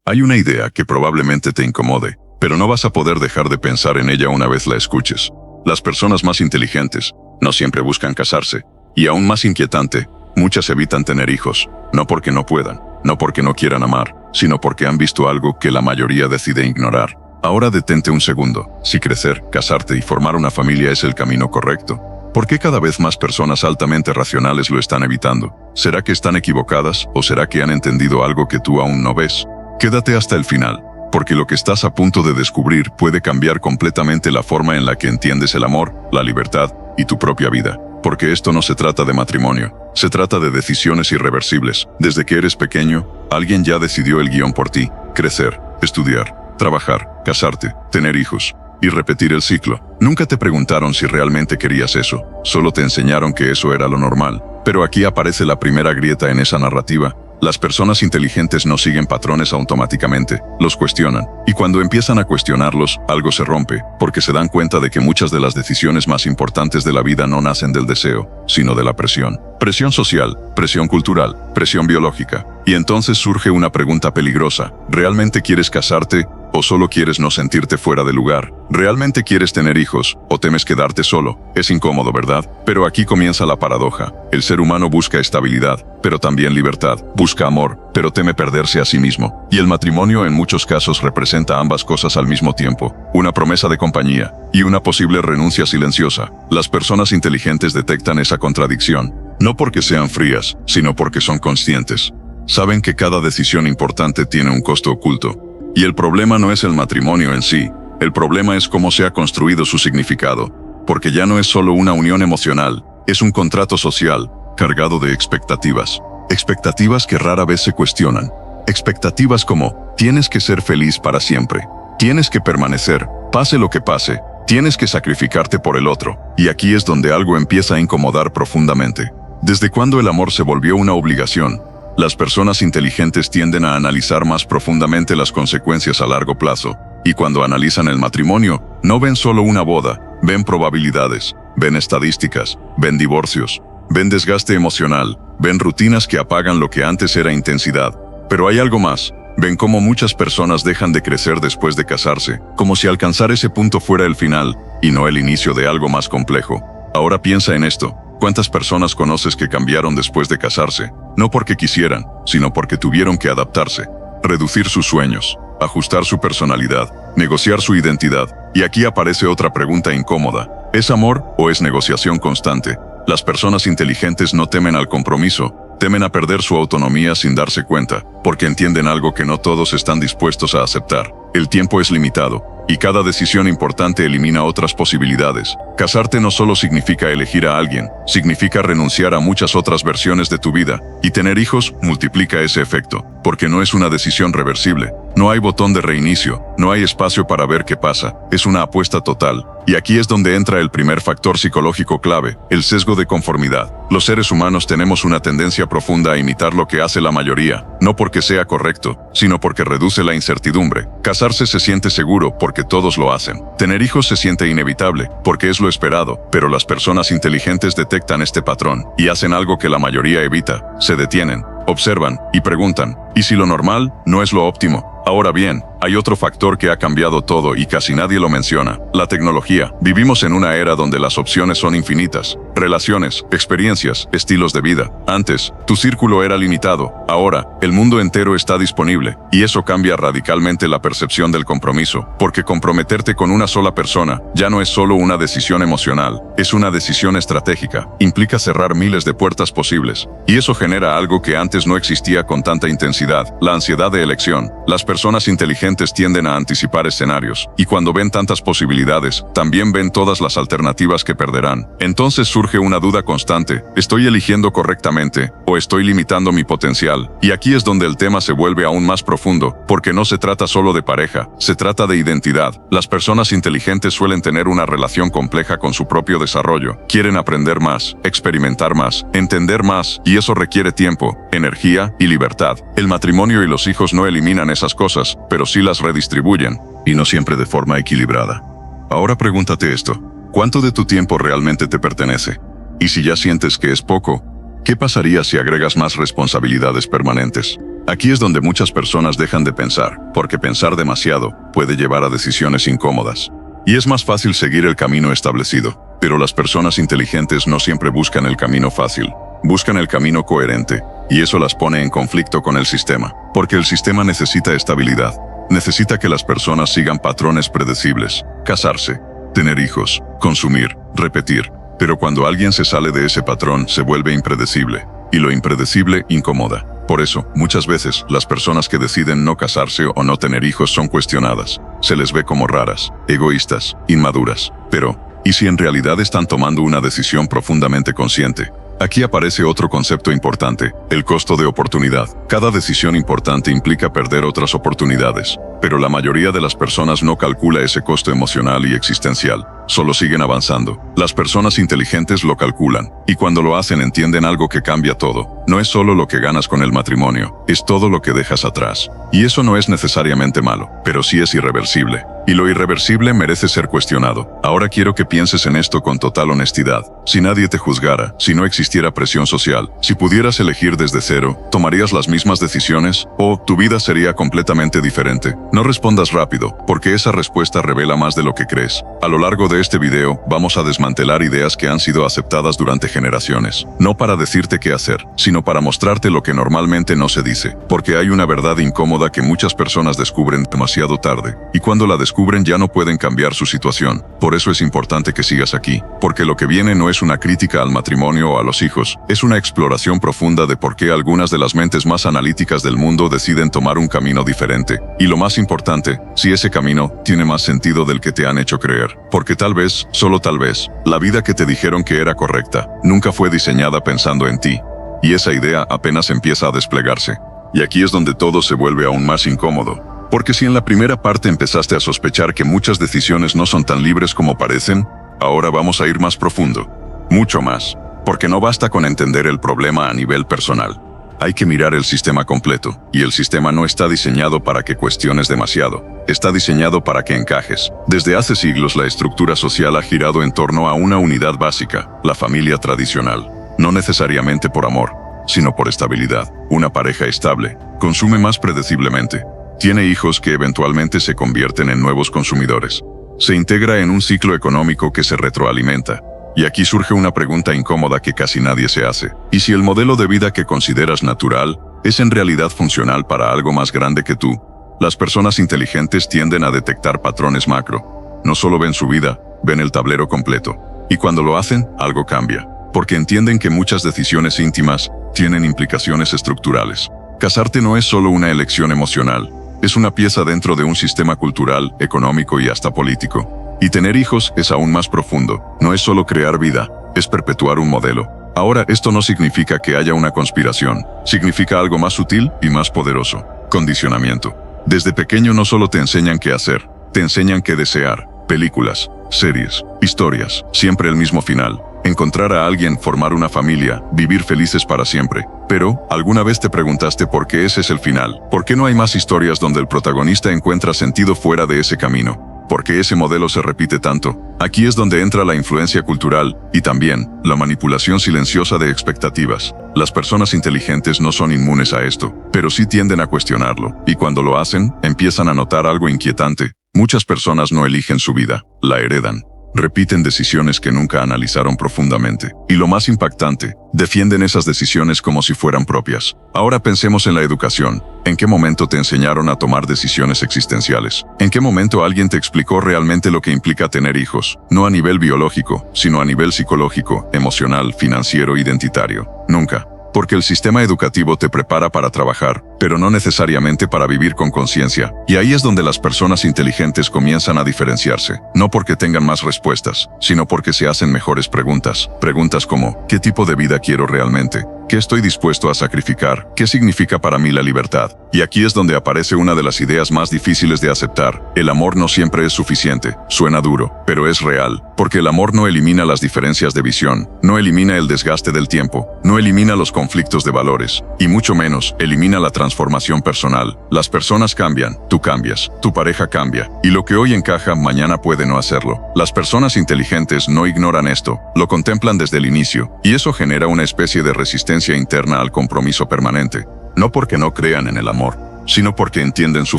Hay una idea que probablemente te incomode, pero no vas a poder dejar de pensar en ella una vez la escuches. Las personas más inteligentes no siempre buscan casarse, y aún más inquietante, muchas evitan tener hijos, no porque no puedan, no porque no quieran amar, sino porque han visto algo que la mayoría decide ignorar. Ahora detente un segundo. Si crecer, casarte y formar una familia es el camino correcto, ¿por qué cada vez más personas altamente racionales lo están evitando? ¿Será que están equivocadas o será que han entendido algo que tú aún no ves? Quédate hasta el final, porque lo que estás a punto de descubrir puede cambiar completamente la forma en la que entiendes el amor, la libertad y tu propia vida. Porque esto no se trata de matrimonio, se trata de decisiones irreversibles. Desde que eres pequeño, alguien ya decidió el guión por ti: crecer, estudiar, trabajar, casarte, tener hijos y repetir el ciclo. Nunca te preguntaron si realmente querías eso, solo te enseñaron que eso era lo normal. Pero aquí aparece la primera grieta en esa narrativa. Las personas inteligentes no siguen patrones automáticamente, los cuestionan. Y cuando empiezan a cuestionarlos, algo se rompe, porque se dan cuenta de que muchas de las decisiones más importantes de la vida no nacen del deseo, sino de la presión. Presión social, presión cultural, presión biológica. Y entonces surge una pregunta peligrosa: ¿realmente quieres casarte o solo quieres no sentirte fuera de lugar? ¿Realmente quieres tener hijos o temes quedarte solo? Es incómodo, ¿verdad? Pero aquí comienza la paradoja. El ser humano busca estabilidad, pero también libertad. Busca amor, pero teme perderse a sí mismo. Y el matrimonio en muchos casos representa ambas cosas al mismo tiempo: una promesa de compañía y una posible renuncia silenciosa. Las personas inteligentes detectan esa contradicción, no porque sean frías, sino porque son conscientes. Saben que cada decisión importante tiene un costo oculto. Y el problema no es el matrimonio en sí, el problema es cómo se ha construido su significado, porque ya no es solo una unión emocional, es un contrato social, cargado de expectativas. Expectativas que rara vez se cuestionan. Expectativas como: tienes que ser feliz para siempre, tienes que permanecer, pase lo que pase, tienes que sacrificarte por el otro. Y aquí es donde algo empieza a incomodar profundamente. ¿Desde cuándo el amor se volvió una obligación? Las personas inteligentes tienden a analizar más profundamente las consecuencias a largo plazo, y cuando analizan el matrimonio, no ven solo una boda, ven probabilidades, ven estadísticas, ven divorcios, ven desgaste emocional, ven rutinas que apagan lo que antes era intensidad. Pero hay algo más: ven cómo muchas personas dejan de crecer después de casarse, como si alcanzar ese punto fuera el final, y no el inicio de algo más complejo. Ahora piensa en esto: ¿cuántas personas conoces que cambiaron después de casarse? No porque quisieran, sino porque tuvieron que adaptarse, reducir sus sueños, ajustar su personalidad, negociar su identidad. Y aquí aparece otra pregunta incómoda: ¿es amor o es negociación constante? Las personas inteligentes no temen al compromiso, temen a perder su autonomía sin darse cuenta, porque entienden algo que no todos están dispuestos a aceptar: el tiempo es limitado, y cada decisión importante elimina otras posibilidades. Casarte no solo significa elegir a alguien, significa renunciar a muchas otras versiones de tu vida, y tener hijos multiplica ese efecto, porque no es una decisión reversible. No hay botón de reinicio, no hay espacio para ver qué pasa, es una apuesta total. Y aquí es donde entra el primer factor psicológico clave: el sesgo de conformidad. Los seres humanos tenemos una tendencia profunda a imitar lo que hace la mayoría, no porque sea correcto, sino porque reduce la incertidumbre. Casarse se siente seguro porque todos lo hacen. Tener hijos se siente inevitable porque es lo esperado, pero las personas inteligentes detectan este patrón y hacen algo que la mayoría evita: se detienen, observan y preguntan: ¿y si lo normal no es lo óptimo? Ahora bien, hay otro factor que ha cambiado todo y casi nadie lo menciona: la tecnología. Vivimos en una era donde las opciones son infinitas: relaciones, experiencias, estilos de vida. Antes, tu círculo era limitado; ahora, el mundo entero está disponible. Y eso cambia radicalmente la percepción del compromiso, porque comprometerte con una sola persona ya no es solo una decisión emocional, es una decisión estratégica. Implica cerrar miles de puertas posibles. Y eso genera algo que antes no existía con tanta intensidad: la ansiedad de elección. Las personas inteligentes tienden a anticipar escenarios, y cuando ven tantas posibilidades, también ven todas las alternativas que perderán. Entonces surge una duda constante: ¿estoy eligiendo correctamente o estoy limitando mi potencial? Y aquí es donde el tema se vuelve aún más profundo, porque no se trata solo de pareja, se trata de identidad. Las personas inteligentes suelen tener una relación compleja con su propio desarrollo. Quieren aprender más, experimentar más, entender más, y eso requiere tiempo, energía y libertad. El matrimonio y los hijos no eliminan esas cosas, pero sí las redistribuyen, y no siempre de forma equilibrada. Ahora pregúntate esto: ¿cuánto de tu tiempo realmente te pertenece? Y si ya sientes que es poco, ¿Qué pasaría si agregas más responsabilidades permanentes? Aquí es donde muchas personas dejan de pensar, porque pensar demasiado puede llevar a decisiones incómodas. Y es más fácil seguir el camino establecido, pero las personas inteligentes no siempre buscan el camino fácil, buscan el camino coherente, y eso las pone en conflicto con el sistema, porque el sistema necesita estabilidad, necesita que las personas sigan patrones predecibles, casarse, tener hijos, consumir, repetir, pero cuando alguien se sale de ese patrón se vuelve impredecible, y lo impredecible incomoda. Por eso, muchas veces, las personas que deciden no casarse o no tener hijos son cuestionadas. Se les ve como raras, egoístas, inmaduras. Pero, ¿y si en realidad están tomando una decisión profundamente consciente? Aquí aparece otro concepto importante, el costo de oportunidad. Cada decisión importante implica perder otras oportunidades, pero la mayoría de las personas no calcula ese costo emocional y existencial, solo siguen avanzando. Las personas inteligentes lo calculan, y cuando lo hacen entienden algo que cambia todo. No es solo lo que ganas con el matrimonio, es todo lo que dejas atrás. Y eso no es necesariamente malo, pero sí es irreversible. Y lo irreversible merece ser cuestionado. Ahora quiero que pienses en esto con total honestidad. Si nadie te juzgara, si no existiera presión social, si pudieras elegir desde cero, ¿tomarías las mismas decisiones? ¿O tu vida sería completamente diferente? No respondas rápido, porque esa respuesta revela más de lo que crees. A lo largo de este video, vamos a desmantelar ideas que han sido aceptadas durante generaciones. No para decirte qué hacer, sino para mostrarte lo que normalmente no se dice. Porque hay una verdad incómoda que muchas personas descubren demasiado tarde. Y cuando la descubren ya no pueden cambiar su situación. Por eso es importante que sigas aquí. Porque lo que viene no es una crítica al matrimonio o a los hijos. Es una exploración profunda de por qué algunas de las mentes más analíticas del mundo deciden tomar un camino diferente. Y lo más importante, si ese camino tiene más sentido del que te han hecho creer. Porque tal vez, solo tal vez, la vida que te dijeron que era correcta, nunca fue diseñada pensando en ti. Y esa idea apenas empieza a desplegarse. Y aquí es donde todo se vuelve aún más incómodo. Porque si en la primera parte empezaste a sospechar que muchas decisiones no son tan libres como parecen, ahora vamos a ir más profundo. Mucho más. Porque no basta con entender el problema a nivel personal. Hay que mirar el sistema completo. Y el sistema no está diseñado para que cuestiones demasiado. Está diseñado para que encajes. Desde hace siglos la estructura social ha girado en torno a una unidad básica, la familia tradicional. No necesariamente por amor, sino por estabilidad. Una pareja estable consume más predeciblemente. Tiene hijos que eventualmente se convierten en nuevos consumidores. Se integra en un ciclo económico que se retroalimenta. Y aquí surge una pregunta incómoda que casi nadie se hace. ¿Y si el modelo de vida que consideras natural es en realidad funcional para algo más grande que tú? Las personas inteligentes tienden a detectar patrones macro. No solo ven su vida, ven el tablero completo. Y cuando lo hacen, algo cambia. Porque entienden que muchas decisiones íntimas tienen implicaciones estructurales. Casarte no es solo una elección emocional. Es una pieza dentro de un sistema cultural, económico y hasta político. Y tener hijos es aún más profundo. No es solo crear vida, es perpetuar un modelo. Ahora, esto no significa que haya una conspiración. Significa algo más sutil y más poderoso. Condicionamiento. Desde pequeño no solo te enseñan qué hacer, te enseñan qué desear. Películas, series, historias, siempre el mismo final. Encontrar a alguien, formar una familia, vivir felices para siempre. Pero, ¿alguna vez te preguntaste por qué ese es el final? ¿Por qué no hay más historias donde el protagonista encuentra sentido fuera de ese camino? ¿Por qué ese modelo se repite tanto? Aquí es donde entra la influencia cultural, y también, la manipulación silenciosa de expectativas. Las personas inteligentes no son inmunes a esto, pero sí tienden a cuestionarlo, y cuando lo hacen, empiezan a notar algo inquietante. Muchas personas no eligen su vida, la heredan. Repiten decisiones que nunca analizaron profundamente. Y lo más impactante, defienden esas decisiones como si fueran propias. Ahora pensemos en la educación. ¿En qué momento te enseñaron a tomar decisiones existenciales? ¿En qué momento alguien te explicó realmente lo que implica tener hijos? No a nivel biológico, sino a nivel psicológico, emocional, financiero, identitario. Nunca. Porque el sistema educativo te prepara para trabajar, pero no necesariamente para vivir con conciencia. Y ahí es donde las personas inteligentes comienzan a diferenciarse. No porque tengan más respuestas, sino porque se hacen mejores preguntas. Preguntas como, ¿qué tipo de vida quiero realmente? ¿Qué estoy dispuesto a sacrificar? ¿Qué significa para mí la libertad? Y aquí es donde aparece una de las ideas más difíciles de aceptar. El amor no siempre es suficiente. Suena duro, pero es real. Porque el amor no elimina las diferencias de visión, no elimina el desgaste del tiempo, no elimina los conflictos de valores, y mucho menos elimina la transformación personal. Las personas cambian, tú cambias, tu pareja cambia, y lo que hoy encaja, mañana puede no hacerlo. Las personas inteligentes no ignoran esto, lo contemplan desde el inicio, y eso genera una especie de resistencia interna al compromiso permanente. No porque no crean en el amor, sino porque entienden su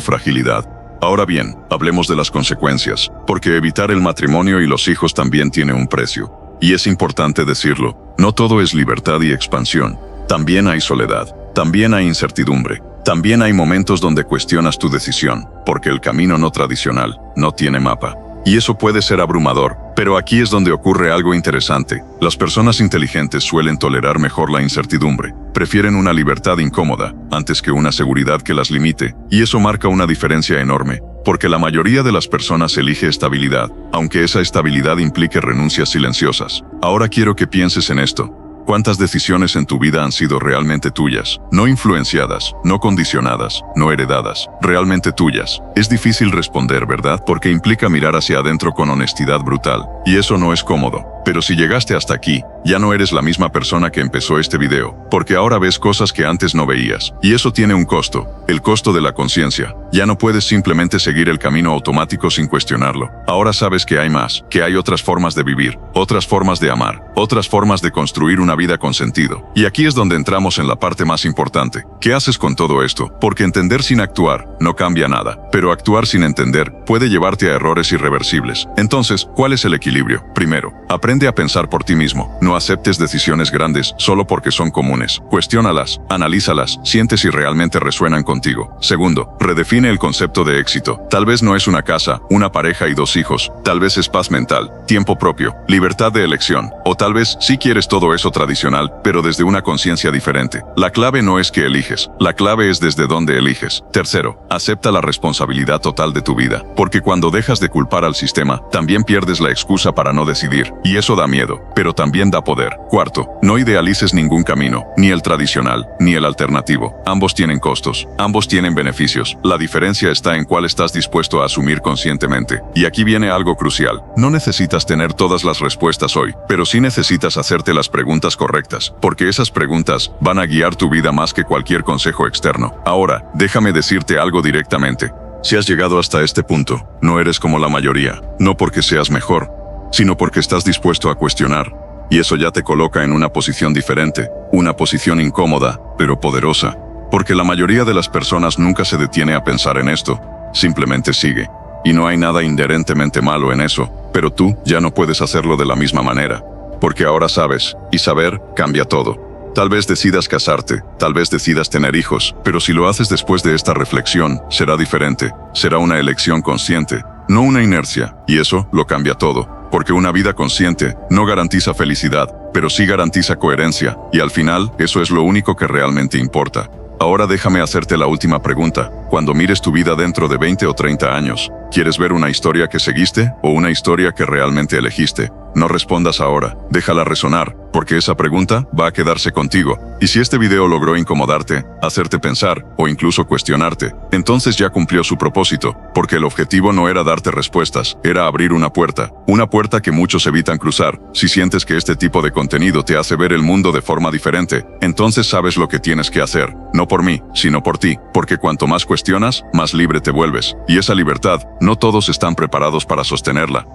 fragilidad. Ahora bien, hablemos de las consecuencias, porque evitar el matrimonio y los hijos también tiene un precio. Y es importante decirlo, no todo es libertad y expansión. También hay soledad, también hay incertidumbre, también hay momentos donde cuestionas tu decisión, porque el camino no tradicional no tiene mapa. Y eso puede ser abrumador, pero aquí es donde ocurre algo interesante. Las personas inteligentes suelen tolerar mejor la incertidumbre, prefieren una libertad incómoda antes que una seguridad que las limite, y eso marca una diferencia enorme, porque la mayoría de las personas elige estabilidad, aunque esa estabilidad implique renuncias silenciosas. Ahora quiero que pienses en esto. ¿Cuántas decisiones en tu vida han sido realmente tuyas? No influenciadas, no condicionadas, no heredadas, realmente tuyas. Es difícil responder, ¿verdad? Porque implica mirar hacia adentro con honestidad brutal, y eso no es cómodo. Pero si llegaste hasta aquí, ya no eres la misma persona que empezó este video, porque ahora ves cosas que antes no veías, y eso tiene un costo, el costo de la conciencia. Ya no puedes simplemente seguir el camino automático sin cuestionarlo. Ahora sabes que hay más, que hay otras formas de vivir, otras formas de amar, otras formas de construir una vida con sentido. Y aquí es donde entramos en la parte más importante. ¿Qué haces con todo esto? Porque entender sin actuar no cambia nada, pero actuar sin entender puede llevarte a errores irreversibles. Entonces, ¿cuál es el equilibrio? Primero, aprende a pensar por ti mismo. No aceptes decisiones grandes solo porque son comunes. Cuestiónalas, analízalas, siente si realmente resuenan contigo. Segundo, redefine el concepto de éxito. Tal vez no es una casa, una pareja y 2 hijos. Tal vez es paz mental, tiempo propio, libertad de elección. O tal vez sí quieres todo eso tradicional, pero desde una conciencia diferente. La clave no es que eliges, la clave es desde dónde eliges. Tercero, acepta la responsabilidad total de tu vida. Porque cuando dejas de culpar al sistema, también pierdes la excusa para no decidir. Y eso da miedo, pero también da poder. Cuarto, no idealices ningún camino, ni el tradicional, ni el alternativo. Ambos tienen costos, ambos tienen beneficios. La diferencia está en cuál estás dispuesto a asumir conscientemente. Y aquí viene algo crucial. No necesitas tener todas las respuestas hoy, pero sí necesitas hacerte las preguntas correctas, porque esas preguntas van a guiar tu vida más que cualquier consejo externo. Ahora, déjame decirte algo directamente. Si has llegado hasta este punto, no eres como la mayoría, no porque seas mejor, sino porque estás dispuesto a cuestionar. Y eso ya te coloca en una posición diferente, una posición incómoda, pero poderosa. Porque la mayoría de las personas nunca se detiene a pensar en esto, simplemente sigue. Y no hay nada inherentemente malo en eso, pero tú ya no puedes hacerlo de la misma manera. Porque ahora sabes, y saber cambia todo. Tal vez decidas casarte, tal vez decidas tener hijos, pero si lo haces después de esta reflexión, será diferente, será una elección consciente, no una inercia, y eso lo cambia todo. Porque una vida consciente no garantiza felicidad, pero sí garantiza coherencia, y al final, eso es lo único que realmente importa. Ahora déjame hacerte la última pregunta. Cuando mires tu vida dentro de 20 o 30 años, ¿quieres ver una historia que seguiste o una historia que realmente elegiste? No respondas ahora, déjala resonar, porque esa pregunta va a quedarse contigo. Y si este video logró incomodarte, hacerte pensar o incluso cuestionarte, entonces ya cumplió su propósito, porque el objetivo no era darte respuestas, era abrir una puerta que muchos evitan cruzar. Si sientes que este tipo de contenido te hace ver el mundo de forma diferente, entonces sabes lo que tienes que hacer, no por mí, sino por ti, porque cuanto más cuestionas, más libre te vuelves, y esa libertad, no todos están preparados para sostenerla.